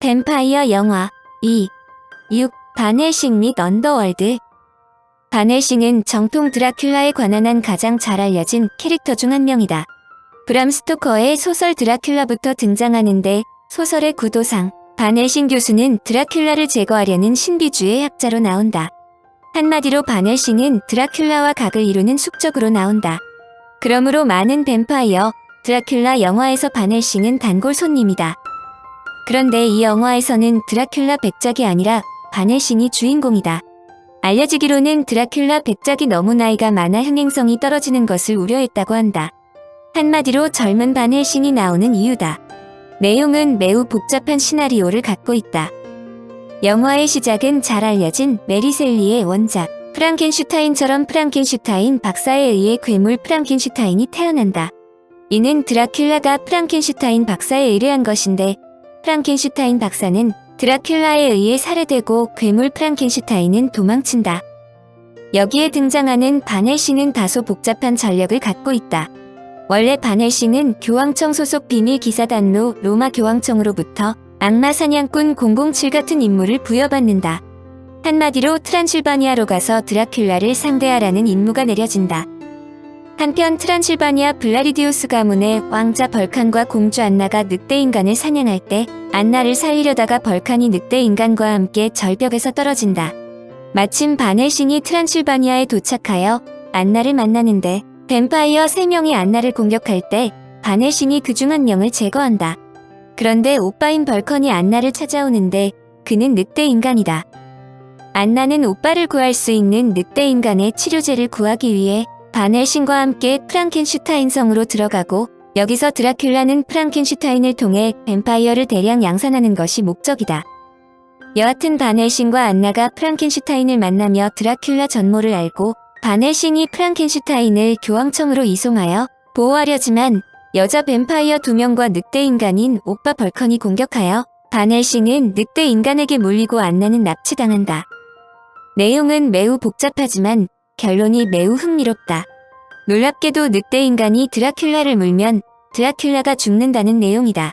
뱀파이어 영화 2. 6. 반헬싱 및 언더월드. 반헬싱은 정통 드라큘라에 관한 한 가장 잘 알려진 캐릭터 중 한 명이다. 브람 스토커의 소설 드라큘라부터 등장하는데 소설의 구도상 반헬싱 교수는 드라큘라를 제거하려는 신비주의 학자로 나온다. 한마디로 반헬싱은 드라큘라와 각을 이루는 숙적으로 나온다. 그러므로 많은 뱀파이어, 드라큘라 영화에서 반헬싱은 단골 손님이다. 그런데 이 영화에서는 드라큘라 백작이 아니라 반헬싱이 주인공이다. 알려지기로는 드라큘라 백작이 너무 나이가 많아 흥행성이 떨어지는 것을 우려했다고 한다. 한마디로 젊은 반헬싱이 나오는 이유다. 내용은 매우 복잡한 시나리오를 갖고 있다. 영화의 시작은 잘 알려진 메리 셀리의 원작 프랑켄슈타인처럼 프랑켄슈타인 박사에 의해 괴물 프랑켄슈타인이 태어난다. 이는 드라큘라가 프랑켄슈타인 박사에 의뢰한 것인데 프랑켄슈타인 박사는 드라큘라에 의해 살해되고 괴물 프랑켄슈타인은 도망친다. 여기에 등장하는 반헬싱은 다소 복잡한 전력을 갖고 있다. 원래 반헬싱은 교황청 소속 비밀 기사단로 로마 교황청으로부터 악마 사냥꾼 007 같은 임무를 부여받는다. 한마디로 트란실바니아로 가서 드라큘라를 상대하라는 임무가 내려진다. 한편 트란실바니아 블라리디우스 가문의 왕자 벌칸과 공주 안나가 늑대인간을 사냥할 때 안나를 살리려다가 벌칸이 늑대인간과 함께 절벽에서 떨어진다. 마침 반헬싱이 트란실바니아에 도착하여 안나를 만나는데 뱀파이어 3명이 안나를 공격할 때 반헬싱이 그중 한 명을 제거한다. 그런데 오빠인 벌컨이 안나를 찾아오는데 그는 늑대인간이다. 안나는 오빠를 구할 수 있는 늑대인간의 치료제를 구하기 위해 반헬싱과 함께 프랑켄슈타인 성으로 들어가고 여기서 드라큘라는 프랑켄슈타인을 통해 뱀파이어를 대량 양산하는 것이 목적이다. 여하튼 반헬싱과 안나가 프랑켄슈타인을 만나며 드라큘라 전모를 알고 반헬싱이 프랑켄슈타인을 교황청으로 이송하여 보호하려지만 여자 뱀파이어 2명과 늑대인간인 오빠 벌컨이 공격하여 반헬싱은 늑대인간에게 물리고 안나는 납치당한다. 내용은 매우 복잡하지만 결론이 매우 흥미롭다. 놀랍게도 늑대인간이 드라큘라를 물면 드라큘라가 죽는다는 내용이다.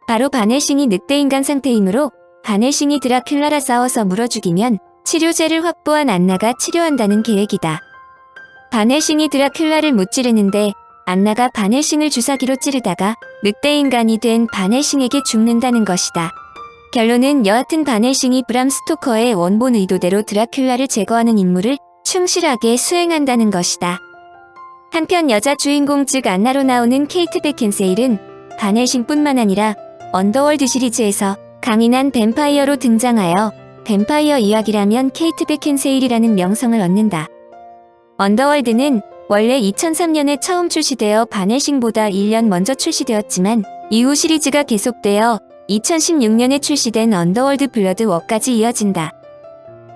바로 반헬싱이 늑대인간 상태이므로 반헬싱이 드라큘라라 싸워서 물어 죽이면 치료제를 확보한 안나가 치료한다는 계획이다. 반헬싱이 드라큘라를 못 찌르는데 안나가 반헬싱을 주사기로 찌르다가 늑대인간이 된 반헬싱에게 죽는다는 것이다. 결론은 여하튼 반헬싱이 브람 스토커의 원본 의도대로 드라큘라를 제거하는 임무를 충실하게 수행한다는 것이다. 한편 여자 주인공 즉 안나로 나오는 케이트 베켄세일은 반헬싱뿐만 아니라 언더월드 시리즈에서 강인한 뱀파이어로 등장하여 뱀파이어 이야기라면 케이트 베켄세일이라는 명성을 얻는다. 언더월드는 원래 2003년에 처음 출시되어 반헬싱보다 1년 먼저 출시되었지만 이후 시리즈가 계속되어 2016년에 출시된 언더월드 블러드 워까지 이어진다.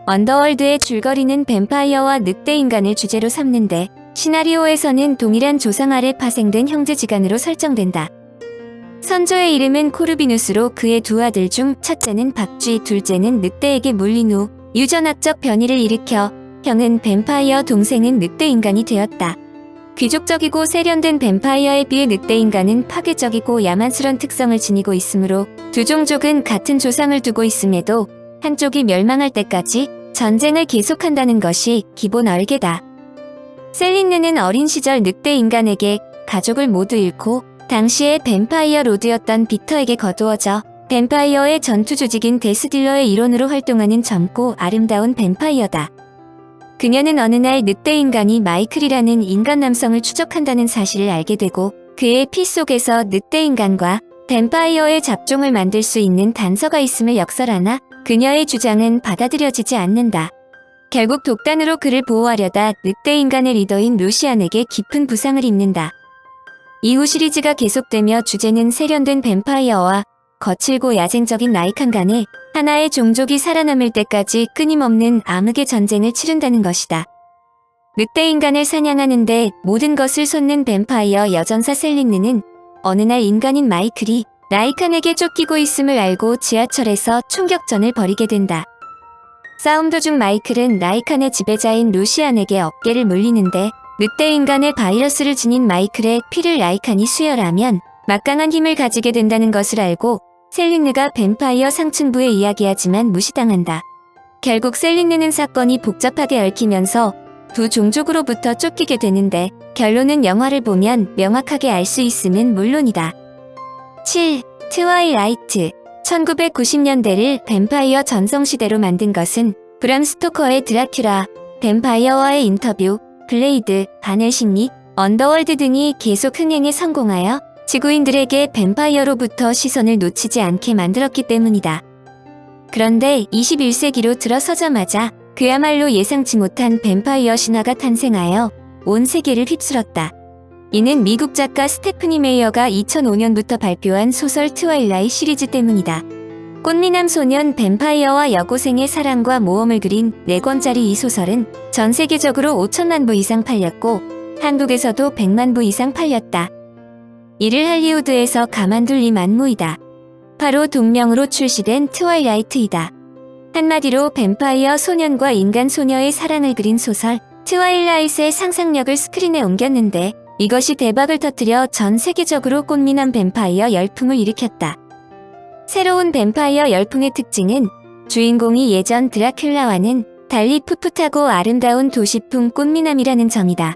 언더월드의 줄거리는 뱀파이어와 늑대인간을 주제로 삼는데 시나리오에서는 동일한 조상 아래 파생된 형제지간으로 설정된다. 선조의 이름은 코르비누스로 그의 두 아들 중 첫째는 박쥐, 둘째는 늑대에게 물린 후 유전학적 변이를 일으켜 형은 뱀파이어, 동생은 늑대인간이 되었다. 귀족적이고 세련된 뱀파이어에 비해 늑대인간은 파괴적이고 야만스런 특성을 지니고 있으므로 두 종족은 같은 조상을 두고 있음에도 한쪽이 멸망할 때까지 전쟁을 계속한다는 것이 기본 얼개다. 셀린느는 어린 시절 늑대인간에게 가족을 모두 잃고 당시의 뱀파이어 로드였던 빅터에게 거두어져 뱀파이어의 전투 조직인 데스딜러의 일원으로 활동하는 젊고 아름다운 뱀파이어다. 그녀는 어느 날 늑대인간이 마이클이라는 인간 남성을 추적한다는 사실을 알게 되고 그의 피 속에서 늑대인간과 뱀파이어의 잡종을 만들 수 있는 단서가 있음을 역설하나 그녀의 주장은 받아들여지지 않는다. 결국 독단으로 그를 보호하려다 늑대인간의 리더인 루시안에게 깊은 부상을 입는다. 이후 시리즈가 계속되며 주제는 세련된 뱀파이어와 거칠고 야생적인 라이칸 간의 하나의 종족이 살아남을 때까지 끊임없는 암흑의 전쟁을 치른다는 것이다. 늑대인간을 사냥하는데 모든 것을 쏟는 뱀파이어 여전사 셀린느는 어느 날 인간인 마이클이 라이칸에게 쫓기고 있음을 알고 지하철에서 총격전을 벌이게 된다. 싸움 도중 마이클은 라이칸의 지배자인 루시안에게 어깨를 물리는데 늑대인간의 바이러스를 지닌 마이클의 피를 라이칸이 수혈하면 막강한 힘을 가지게 된다는 것을 알고 셀린느가 뱀파이어 상층부에 이야기하지만 무시당한다. 결국 셀린느는 사건이 복잡하게 얽히면서 두 종족으로부터 쫓기게 되는데 결론은 영화를 보면 명확하게 알 수 있음은 물론이다. 7. 트와일라이트 1990년대를 뱀파이어 전성시대로 만든 것은 브람 스토커의 드라큘라, 뱀파이어와의 인터뷰, 블레이드, 반헬싱 언더월드 등이 계속 흥행에 성공하여 지구인들에게 뱀파이어로부터 시선을 놓치지 않게 만들었기 때문이다. 그런데 21세기로 들어서자마자 그야말로 예상치 못한 뱀파이어 신화가 탄생하여 온 세계를 휩쓸었다. 이는 미국 작가 스테프니 메이어가 2005년부터 발표한 소설 트와일라이트 시리즈 때문이다. 꽃미남 소년 뱀파이어와 여고생의 사랑과 모험을 그린 4권짜리 이 소설은 전 세계적으로 5천만 부 이상 팔렸고 한국에서도 100만 부 이상 팔렸다. 이를 할리우드에서 가만둘 리 만무이다. 바로 동명으로 출시된 트와일라이트이다. 한마디로 뱀파이어 소년과 인간 소녀의 사랑을 그린 소설 트와일라이트의 상상력을 스크린에 옮겼는데 이것이 대박을 터뜨려 전 세계적으로 꽃미남 뱀파이어 열풍을 일으켰다. 새로운 뱀파이어 열풍의 특징은 주인공이 예전 드라큘라와는 달리 풋풋하고 아름다운 도시풍 꽃미남이라는 점이다.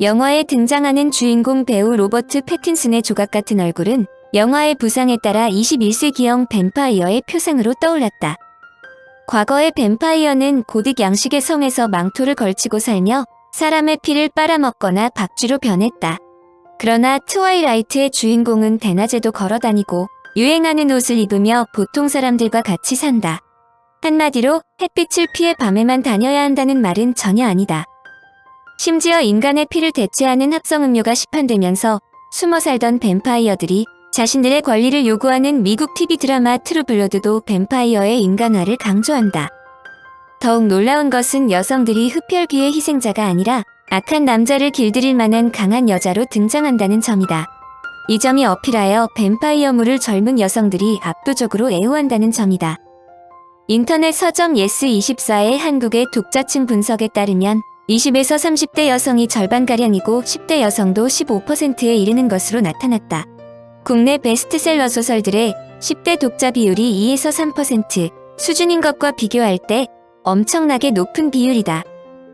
영화에 등장하는 주인공 배우 로버트 패틴슨의 조각같은 얼굴은 영화의 부상에 따라 21세기형 뱀파이어의 표상으로 떠올랐다. 과거의 뱀파이어는 고딕 양식의 성에서 망토를 걸치고 살며 사람의 피를 빨아먹거나 박쥐로 변했다. 그러나 트와일라이트의 주인공은 대낮에도 걸어다니고 유행하는 옷을 입으며 보통 사람들과 같이 산다. 한마디로 햇빛을 피해 밤에만 다녀야 한다는 말은 전혀 아니다. 심지어 인간의 피를 대체하는 합성음료가 시판되면서 숨어 살던 뱀파이어들이 자신들의 권리를 요구하는 미국 TV 드라마 트루블러드도 뱀파이어의 인간화를 강조한다. 더욱 놀라운 것은 여성들이 흡혈귀의 희생자가 아니라 악한 남자를 길들일 만한 강한 여자로 등장한다는 점이다. 이 점이 어필하여 뱀파이어물을 젊은 여성들이 압도적으로 애호한다는 점이다. 인터넷 서점 예스24의 한국의 독자층 분석에 따르면 20에서 30대 여성이 절반가량이고 10대 여성도 15%에 이르는 것으로 나타났다. 국내 베스트셀러 소설들의 10대 독자 비율이 2에서 3% 수준인 것과 비교할 때 엄청나게 높은 비율이다.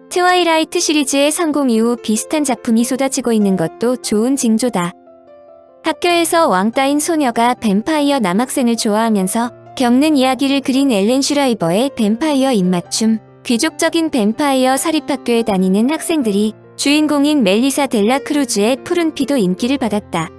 트와일라이트 시리즈의 성공 이후 비슷한 작품이 쏟아지고 있는 것도 좋은 징조다. 학교에서 왕따인 소녀가 뱀파이어 남학생을 좋아하면서 겪는 이야기를 그린 엘렌 슈라이버의 뱀파이어 입맞춤, 귀족적인 뱀파이어 사립학교에 다니는 학생들이 주인공인 멜리사 델라 크루즈의 푸른 피도 인기를 받았다.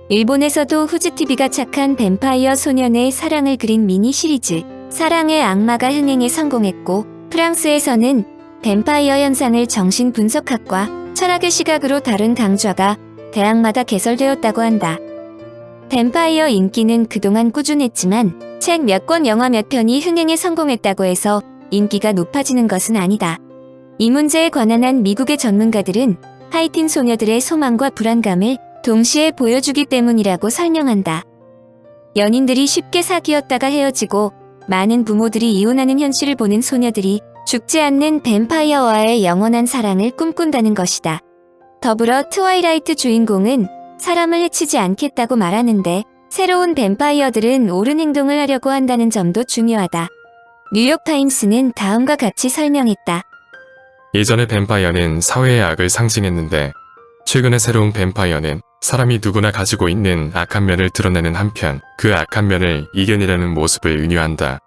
일본에서도 후지TV가 착한 뱀파이어 소년의 사랑을 그린 미니 시리즈 사랑의 악마가 흥행에 성공했고 프랑스에서는 뱀파이어 현상을 정신분석학과 철학의 시각으로 다룬 강좌가 대학마다 개설되었다고 한다. 뱀파이어 인기는 그동안 꾸준했지만 책 몇 권 영화 몇 편이 흥행에 성공했다고 해서 인기가 높아지는 것은 아니다. 이 문제에 관한 한 미국의 전문가들은 하이틴 소녀들의 소망과 불안감을 동시에 보여주기 때문이라고 설명한다. 연인들이 쉽게 사귀었다가 헤어지고 많은 부모들이 이혼하는 현실을 보는 소녀들이 죽지 않는 뱀파이어와의 영원한 사랑을 꿈꾼다는 것이다. 더불어 트와일라이트 주인공은 사람을 해치지 않겠다고 말하는데 새로운 뱀파이어들은 옳은 행동을 하려고 한다는 점도 중요하다. 뉴욕타임스는 다음과 같이 설명했다. 예전의 뱀파이어는 사회의 악을 상징했는데 최근의 새로운 뱀파이어는 사람이 누구나 가지고 있는 악한 면을 드러내는 한편 그 악한 면을 이겨내려는 모습을 은유한다.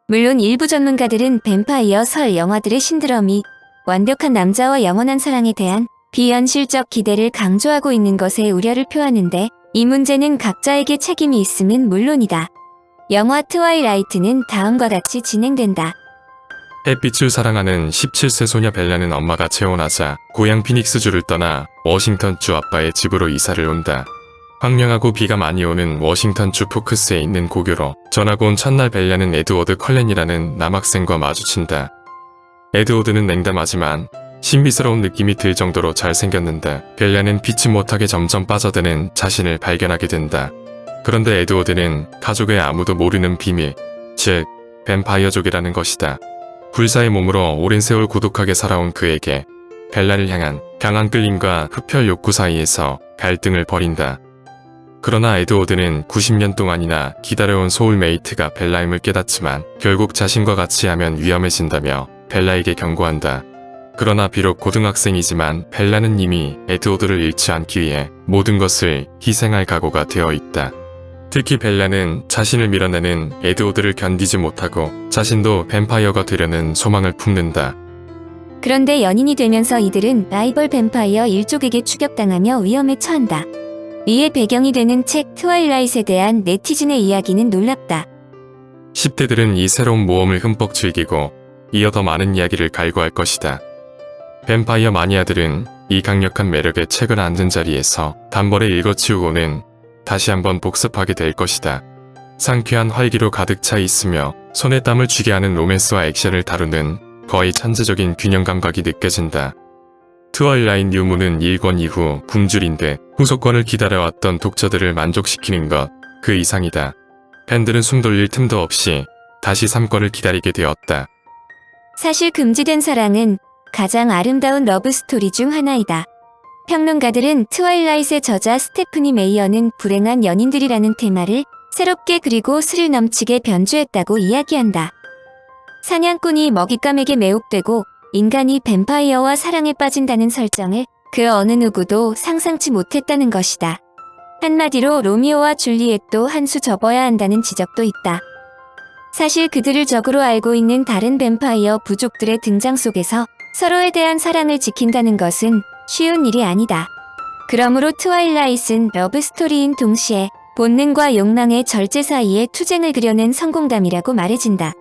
물론 일부 전문가들은 뱀파이어 설 영화들의 신드롬이 완벽한 남자와 영원한 사랑에 대한 비현실적 기대를 강조하고 있는 것에 우려를 표하는데 이 문제는 각자에게 책임이 있음은 물론이다. 영화 트와일라이트는 다음과 같이 진행된다. 햇빛을 사랑하는 17세 소녀 벨라는 엄마가 재혼하자 고향 피닉스주를 떠나 워싱턴주 아빠의 집으로 이사를 온다. 황량하고 비가 많이 오는 워싱턴주 포크스에 있는 고교로 전학 온 첫날 벨라는 에드워드 컬렌이라는 남학생과 마주친다. 에드워드는 냉담하지만 신비스러운 느낌이 들 정도로 잘생겼는데 벨라는 피치 못하게 점점 빠져드는 자신을 발견하게 된다. 그런데 에드워드는 가족의 아무도 모르는 비밀, 즉 뱀파이어족이라는 것이다. 불사의 몸으로 오랜 세월 고독하게 살아온 그에게 벨라를 향한 강한 끌림과 흡혈 욕구 사이에서 갈등을 벌인다. 그러나 에드워드는 90년 동안이나 기다려온 소울메이트가 벨라임을 깨닫지만 결국 자신과 같이 하면 위험해진다며 벨라에게 경고한다. 그러나 비록 고등학생이지만 벨라는 이미 에드워드를 잃지 않기 위해 모든 것을 희생할 각오가 되어 있다. 특히 벨라는 자신을 밀어내는 에드워드를 견디지 못하고 자신도 뱀파이어가 되려는 소망을 품는다. 그런데 연인이 되면서 이들은 라이벌 뱀파이어 일족에게 추격당하며 위험에 처한다. 이에 배경이 되는 책 트와일라잇에 대한 네티즌의 이야기는 놀랍다. 10대들은 이 새로운 모험을 흠뻑 즐기고 이어 더 많은 이야기를 갈구할 것이다. 뱀파이어 마니아들은 이 강력한 매력의 책을 앉은 자리에서 단번에 읽어치우고는 다시 한번 복습하게 될 것이다. 상쾌한 활기로 가득 차 있으며 손에 땀을 쥐게 하는 로맨스와 액션을 다루는 거의 천재적인 균형 감각이 느껴진다. 트와일라잇 뉴문은 1권 이후 굶주린 듯 후속권을 기다려왔던 독자들을 만족시키는 것 그 이상이다. 팬들은 숨 돌릴 틈도 없이 다시 3권을 기다리게 되었다. 사실 금지된 사랑은 가장 아름다운 러브스토리 중 하나이다. 평론가들은 트와일라잇의 저자 스테프니 메이어는 불행한 연인들이라는 테마를 새롭게 그리고 스릴 넘치게 변주했다고 이야기한다. 사냥꾼이 먹잇감에게 매혹되고 인간이 뱀파이어와 사랑에 빠진다는 설정을 그 어느 누구도 상상치 못했다는 것이다. 한마디로 로미오와 줄리엣도 한 수 접어야 한다는 지적도 있다. 사실 그들을 적으로 알고 있는 다른 뱀파이어 부족들의 등장 속에서 서로에 대한 사랑을 지킨다는 것은 쉬운 일이 아니다. 그러므로 트와일라잇은 러브스토리인 동시에 본능과 욕망의 절제 사이에 투쟁을 그려낸 성공담이라고 말해진다.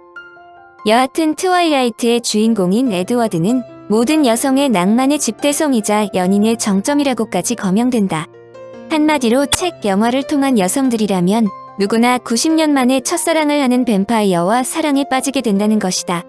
여하튼 트와일라이트의 주인공인 에드워드는 모든 여성의 낭만의 집대성이자 연인의 정점이라고까지 거명된다. 한마디로 책 영화를 통한 여성들이라면 누구나 90년 만에 첫사랑을 하는 뱀파이어와 사랑에 빠지게 된다는 것이다.